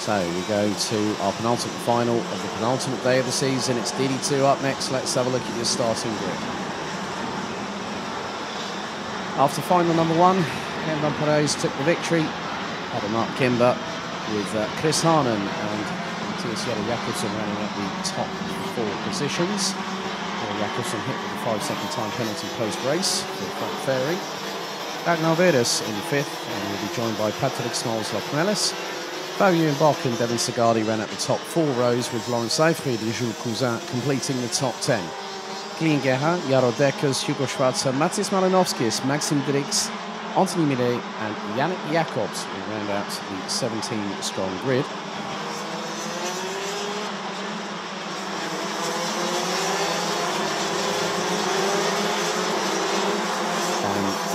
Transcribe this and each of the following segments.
So we go to our penultimate final of the penultimate day of the season. It's DD2 up next. Let's have a look at your starting grid. After final number 1, Van Perez took the victory. Had Mark Kimber with Chris Harnan and Mattias Jakobsen running at the top 4 positions. Jakobsen hit with a 5-second time penalty post-race for the front fairing. Ragnar Veres in 5th, and will be joined by Patrick Smalls-Lockmelis. Fabian Bock and Devin Segardi ran at the top 4 rows, with Laurent Seyfried and Jules Cousin completing the top 10. Glyn Gerha, Jaro Dekkers, Hugo Schwarzer, Matis Malinovskis, Maxim Drix, Anthony Millet and Yannick Jacobs will round out the 17-strong grid.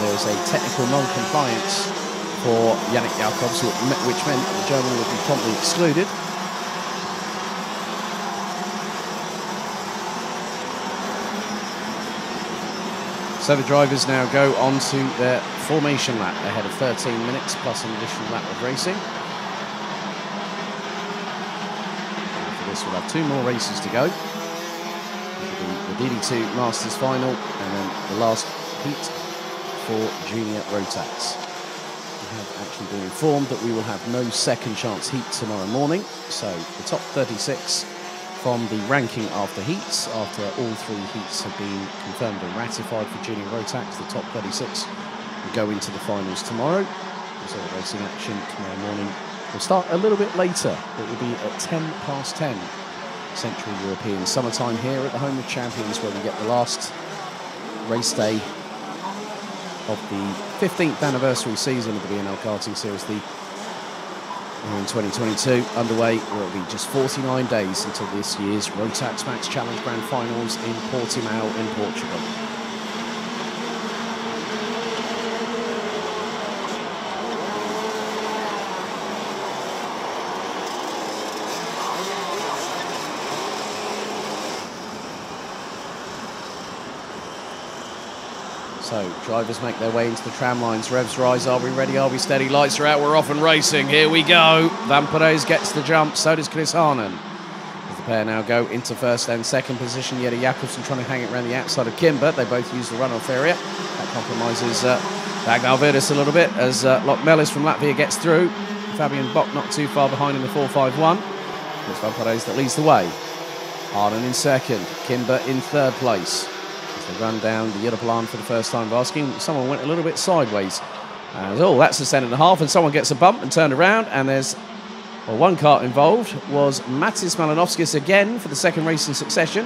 There's a technical non-compliance for Yannick Jacobs, which meant the German would be promptly excluded. So the drivers now go on to their formation lap ahead of 13 minutes plus an additional lap of racing. After this we'll have 2 more races to go. The DD2 Masters final and then the last heat for junior Rotax. We have actually been informed that we will have no second chance heat tomorrow morning, so the top 36 from the ranking after heats, after all 3 heats have been confirmed and ratified for junior Rotax, the top 36 will go into the finals tomorrow. So racing action tomorrow morning will start a little bit later. It will be at 10:10 Central European summertime here at the Home of Champions, where we get the last race day of the 15th anniversary season of the BNL karting series, in 2022 underway, where it will be just 49 days until this year's Rotax Max Challenge Grand Finals in Portimao in Portugal. So, drivers make their way into the tram lines. Revs rise. Are we ready? Are we steady? Lights are out. We're off and racing. Here we go. Van Perez gets the jump. So does Chris Harnan. As the pair now go into first and second position. Jette Jakobsen trying to hang it around the outside of Kimber. They both use the runoff area. That compromises Ragnar Veres a little bit as Lockmelis from Latvia gets through. Fabian Bock not too far behind in the 4.51. It's Van Perez that leads the way. Harnan in second. Kimber in third place. They run down the Europlan for the first time of asking. Someone went a little bit sideways. Oh, that's a 10.5, and someone gets a bump and turned around, and there's one car involved was Matis Malinovskis again for the second race in succession.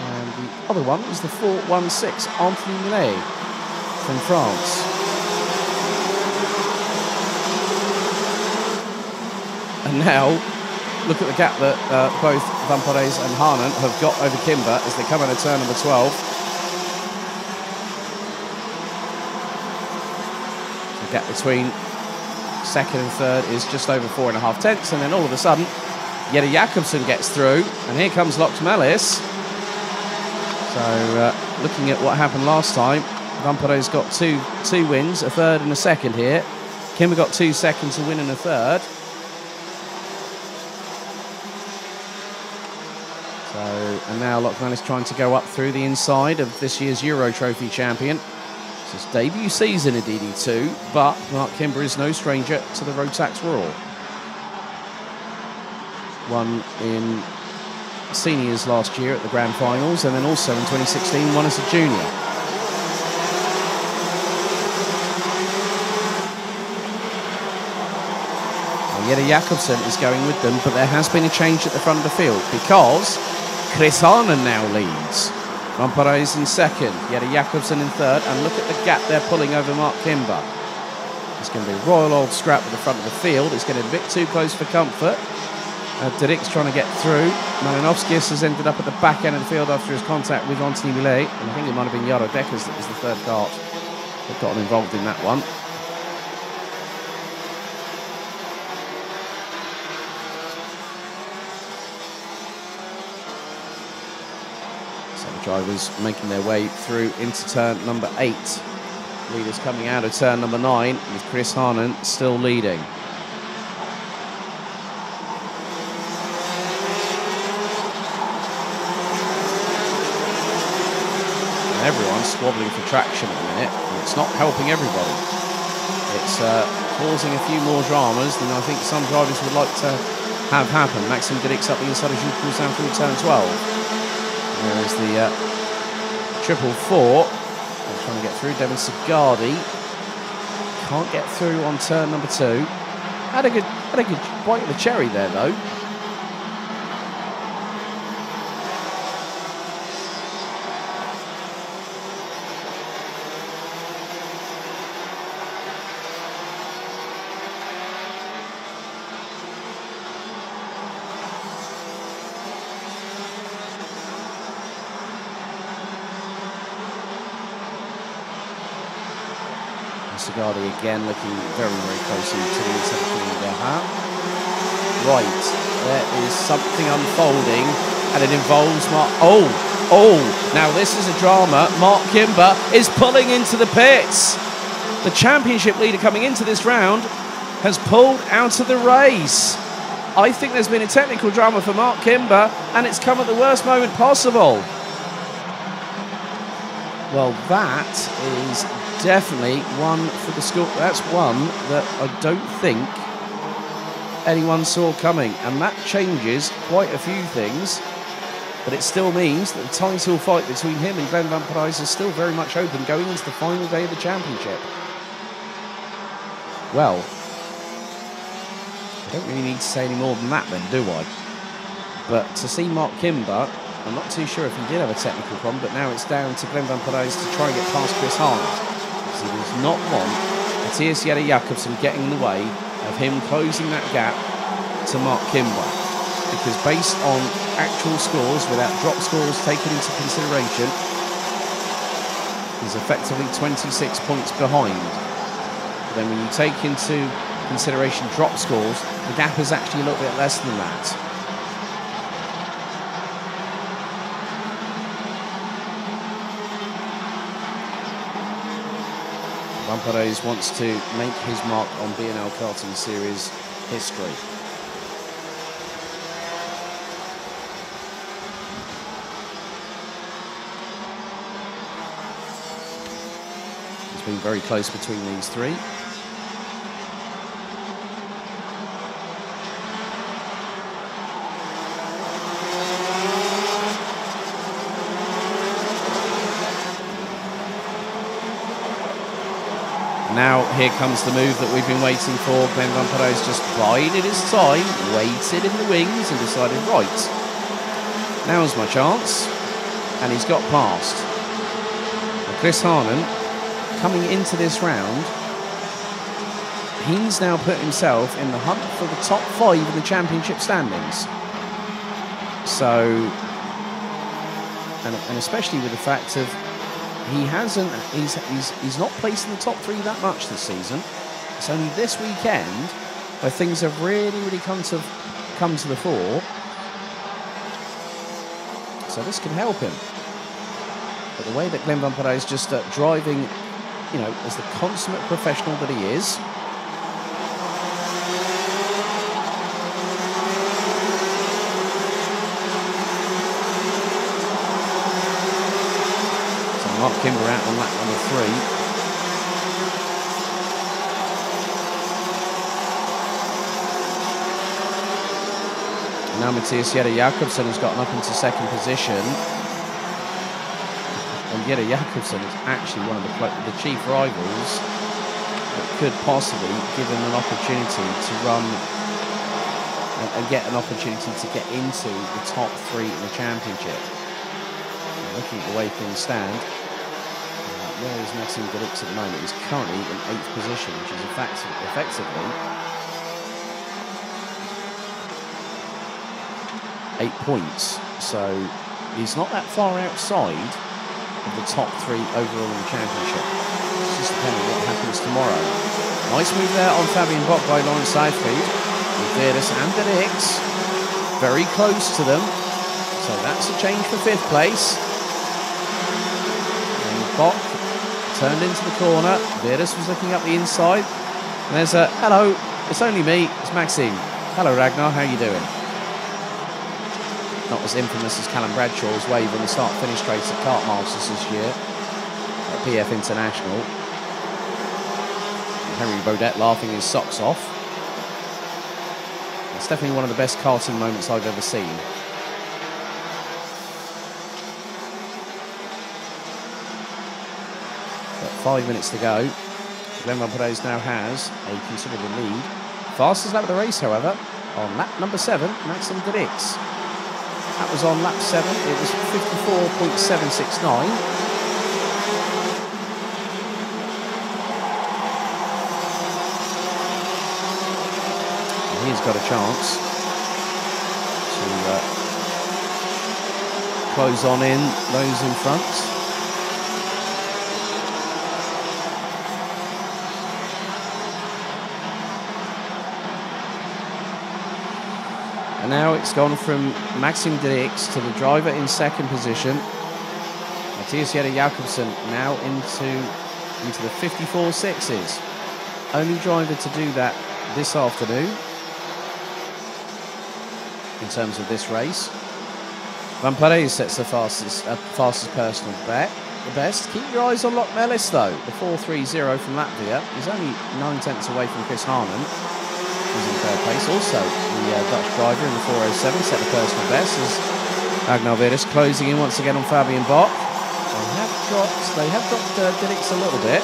And the other one was the 4.16, Anthony Millet from France. And now, look at the gap that both Van Perez and Harnan have got over Kimber as they come in at turn number 12. The gap between second and third is just over 4.5 tenths, and then all of a sudden, Jette Jakobsen gets through, and here comes Lockmelis. So, looking at what happened last time, Van Perez got two wins, a third and a second here. Kimber got 2 seconds, a win and a third. And now Lockmelis trying to go up through the inside of this year's Euro Trophy champion. It's his debut season at DD2, but Mark Kimber is no stranger to the Rotax Roar. Won in seniors last year at the Grand Finals, and then also in 2016 won as a junior. Jette Jakobsen is going with them, but there has been a change at the front of the field because Chris Harnan now leads. Van Perez in second, Jette Jakobsen in third, and look at the gap they're pulling over Mark Kimber. It's going to be a royal old scrap at the front of the field. It's getting a bit too close for comfort. Dirk's trying to get through. Malinovskis has ended up at the back end of the field after his contact with Anthony Millet, and I think it might have been Jaro Dekkers that was the third kart that got involved in that one. Drivers making their way through into turn number 8. Leaders coming out of turn number 9 with Chris Harnan still leading. everyone's squabbling for traction at the minute, and it's not helping everybody. It's causing a few more dramas than I think some drivers would like to have happen. Maxim Gidix up the inside as you cruise down through turn 12. And there is the 444. They're trying to get through. Devin Sigardi can't get through on turn number 2. Had a good bite of the cherry there, though. Sigardi again looking very, very closely to the inside of the hat. Right, there is something unfolding, and it involves Mark. Oh! Now this is a drama. Mark Kimber is pulling into the pits. The championship leader coming into this round has pulled out of the race. I think there's been a technical drama for Mark Kimber, and it's come at the worst moment possible. Well, that is definitely one for the score. That's one that I don't think anyone saw coming, and that changes quite a few things, but it still means that the title fight between him and Glenn Van Parijs is still very much open going into the final day of the championship. Well, I don't really need to say any more than that then, do I? But to see Mark Kimber, I'm not too sure if he did have a technical problem, but now it's down to Glenn Van Parijs to try and get past Chris Harnett. He does not want Matthias Jette Jakobsen getting in the way of him closing that gap to Mark Kimber, because based on actual scores, without drop scores taken into consideration, he's effectively 26 points behind. But then when you take into consideration drop scores, the gap is actually a little bit less than that. Van Parijs wants to make his mark on BNL Karting Series history. It's been very close between these three. Now here comes the move that we've been waiting for. Glenn Van Parijs just bided his time, waited in the wings and decided, right, now's my chance. And he's got past. Now Chris Harnett, coming into this round, he's now put himself in the hunt for the top 5 in the championship standings. So, and especially with the fact of he's not placed in the top 3 that much this season. It's only this weekend where things have really come to the fore. So this can help him. But the way that Glenn Van Parijs is just driving, you know, as the consummate professional that he is. Mark Kimber out on lap number 3. Now Matthias Jette Jakobsen has gotten up into 2nd position. And Jette Jakobsen is actually one of the chief rivals that could possibly give him an opportunity to run and get an opportunity to get into the top 3 in the championship. And looking at the way things stand, where is Maxim Gidix at the moment? He's currently in 8th position, which is effectively 8 points. So he's not that far outside of the top 3 overall in the championship. It's just depending on what happens tomorrow. Nice move there on Fabian Bock by Lawrence Southfield. With Veerdes and Gidix very close to them. So that's a change for 5th place. And Bock turned into the corner. Veerdes was looking up the inside. And there's a, hello, it's only me, it's Maxime. Hello Ragnar, how you doing? Not as infamous as Callum Bradshaw's wave on the start-finish race at Kart Masters this year. at PF International. Henry Baudet laughing his socks off. It's definitely one of the best karting moments I've ever seen. But 5 minutes to go. Glenn Van Perez now has a considerable lead. Fastest lap of the race, however, on lap number 7, Maxim Dirix. That was on lap 7. It was 54.769. He's got a chance to close on in those in front. And now it's gone from Maxim Dirix to the driver in second position. Matthias Jette Jakobsen now into the 54.6s. Only driver to do that this afternoon. In terms of this race, Van Perez sets the fastest personal best. Keep your eyes on Loch Mellis though. The 4.30 from Latvia is only 9 tenths away from Chris Harnon, who's in third place. Also, the Dutch driver in the 4.07 set the personal best as Agnar Vidas closing in once again on Fabian Bock. They have dropped Dirix a little bit.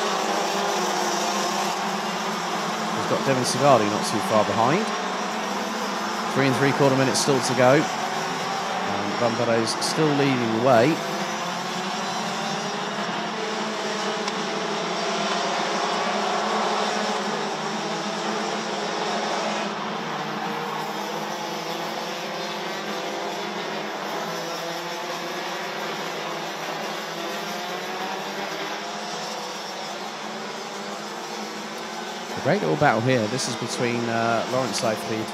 We've got Devin Sigardi not too far behind. 3 3/4 minutes still to go. And Van Perez still leading the way. A great little battle here. This is between Lawrence Seyfried,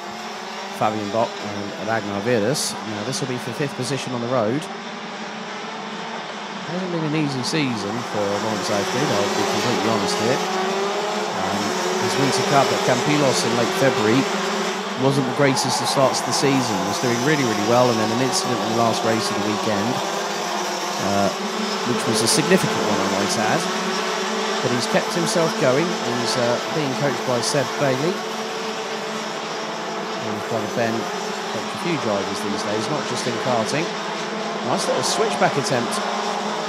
Fabian Bock and Agnar Vidas. Now this will be for 5th position on the road. It hasn't been an easy season for Lawrence Seyfried, I'll be completely honest here. His Winter Cup at Campilos in late February wasn't the greatest of starts to the season. He was doing really, really well, and then an incident in the last race of the weekend, which was a significant one, I might add. But he's kept himself going. He's being coached by Seb Bailey. Brother Ben coached a few drivers these days, not just in karting. Nice little switchback attempt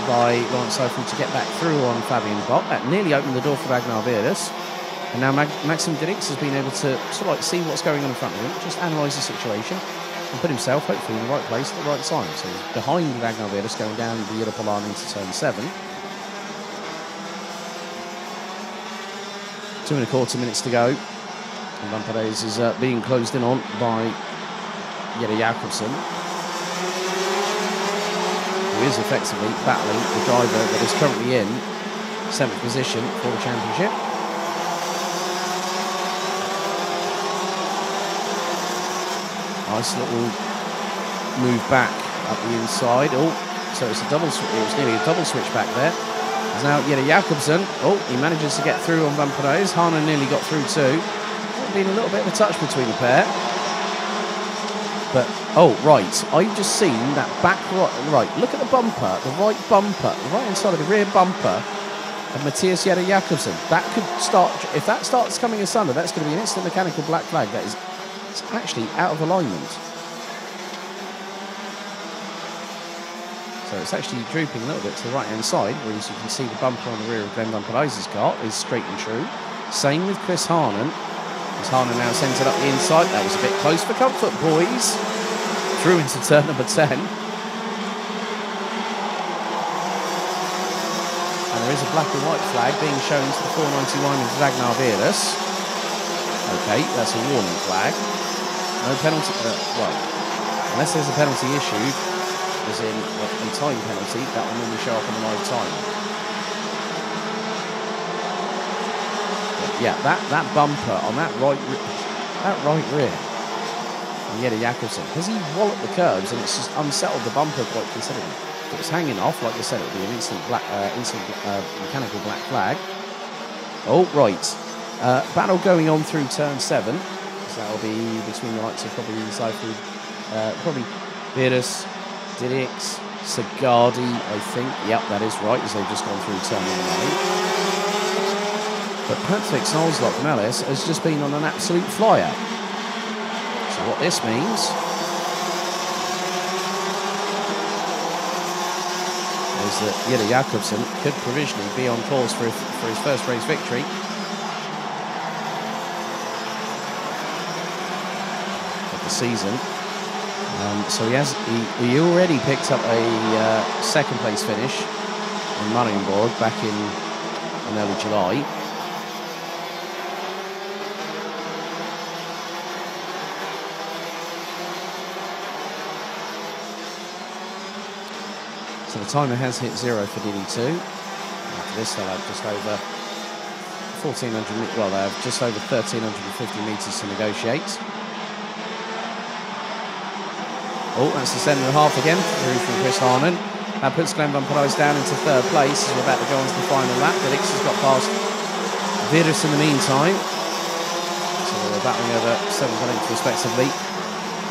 by Lawrence Seyfried to get back through on Fabian Bock. That nearly opened the door for Agnar Vidas. And now Maxim Dirix has been able to sort of like see what's going on in front of him, just analyse the situation and put himself hopefully in the right place at the right time. So he's behind Agnar Vidas going down the Europolan into turn 7. 2 1/4 minutes to go. And Van Perez is being closed in on by Jette Jakobsen, who is effectively battling the driver that is currently in 7th position for the championship. Nice little move back up the inside. Oh, so it's a double. It was nearly a double switch back there. There's now Jette Jakobsen. Oh, he manages to get through on Van Perez. Harnon nearly got through too. Been a little bit of a touch between the pair, but oh right, I've just seen that back right. Look at the bumper, the right hand side of the rear bumper of Matthias Jette Jakobsen. That could start, if that starts coming asunder, that's going to be an instant mechanical black flag. That is, it's actually out of alignment. So it's actually drooping a little bit to the right hand side, whereas you can see the bumper on the rear of Glenn Van Perez's car is straight and true. Same with Chris Harnon. Harnon now centred up the inside. That was a bit close for comfort, boys. Through into turn number 10. And there is a black and white flag being shown to the 491 of Agnar Vidas. Okay, that's a warning flag. No penalty. Well, unless there's a penalty issued, as in a time penalty, that will normally show up on the live time. Yeah, that bumper on that right rear on Jette Jakobsen, has he walloped the curbs and it's just unsettled the bumper quite considerably. If it was hanging off, like I said, it would be an instant mechanical black flag. Oh, right. Battle going on through turn 7. So that'll be between the likes of probably Seyfried, probably Vidas, Dirix, Sagardi, I think. Yep, that is right, as they've just gone through turn 9. But Patrick Snolslock-Mellis has just been on an absolute flyer. So what this means is that Jelle Jakobsen could provisionally be on course for his first race victory. Of the season. So he already picked up a second place finish in Marienborg back in early July. So the timer has hit 0 for DD2. After this, they'll have just over 1,400. Well, they have just over 1,350 metres to negotiate. Oh, that's the centre and a half again, through from Chris Harnan. That puts Glenn van Parijs down into third place as we're about to go on to the final lap. Dix has got past Virus in the meantime. So we're battling over 7 points respectively.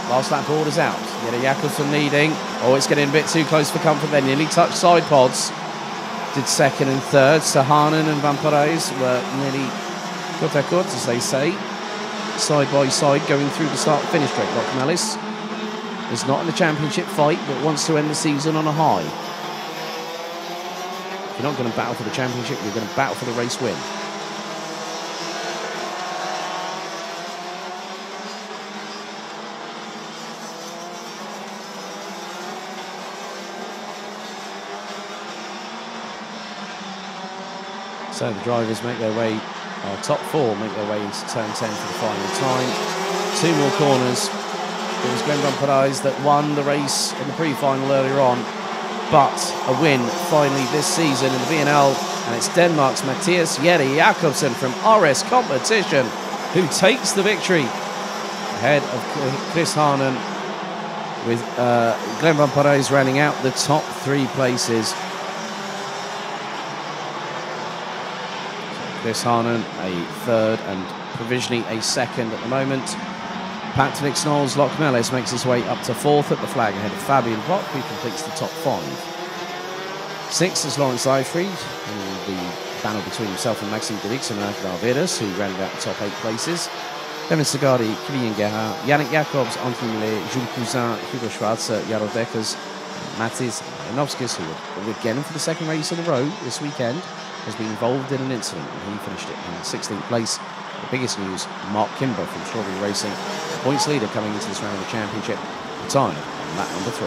Last lap orders out. Jelle Jakobsen leading. Oh, it's getting a bit too close for comfort. They nearly touched side pods. Did second and third. So Harnan and van Parijs were nearly côte à côte, as they say. Side by side going through the start-finish straight. Lock-Mellis is not in the championship fight, but wants to end the season on a high. If you're not going to battle for the championship, you're going to battle for the race win. So the drivers make their way, top 4 make their way into turn 10 for the final time. 2 more corners. It was Glenn van Parijs that won the race in the pre-final earlier on, but a win finally this season in the BNL, and it's Denmark's Mathias Jelle Jakobsen from RS Competition who takes the victory ahead of Chris Harnan, with Glenn van Parijs rounding out the top 3 places. Chris Harnan a third and provisionally a second at the moment. Patrick Snolslock-Mellis makes his way up to 4th at the flag ahead of Fabian Bock, who completes the top 5. 6th is Lawrence Seyfried, in the battle between himself and Maxime Dix and Aguilar Vidas, who rounded out the top 8 places. Kevin Sagardi, Kilian Gerhard, Yannick Jacobs, Anthony Millet, Jules Cousin, Hugo Schwarzer, Jaro Dekkers, Matis Janovskis, who would get him for the second race in a row this weekend, has been involved in an incident, and he finished it in 16th place. The biggest news, Mark Kimber from Strawberry Racing, points leader coming into this round of the championship, retired on lap number 3.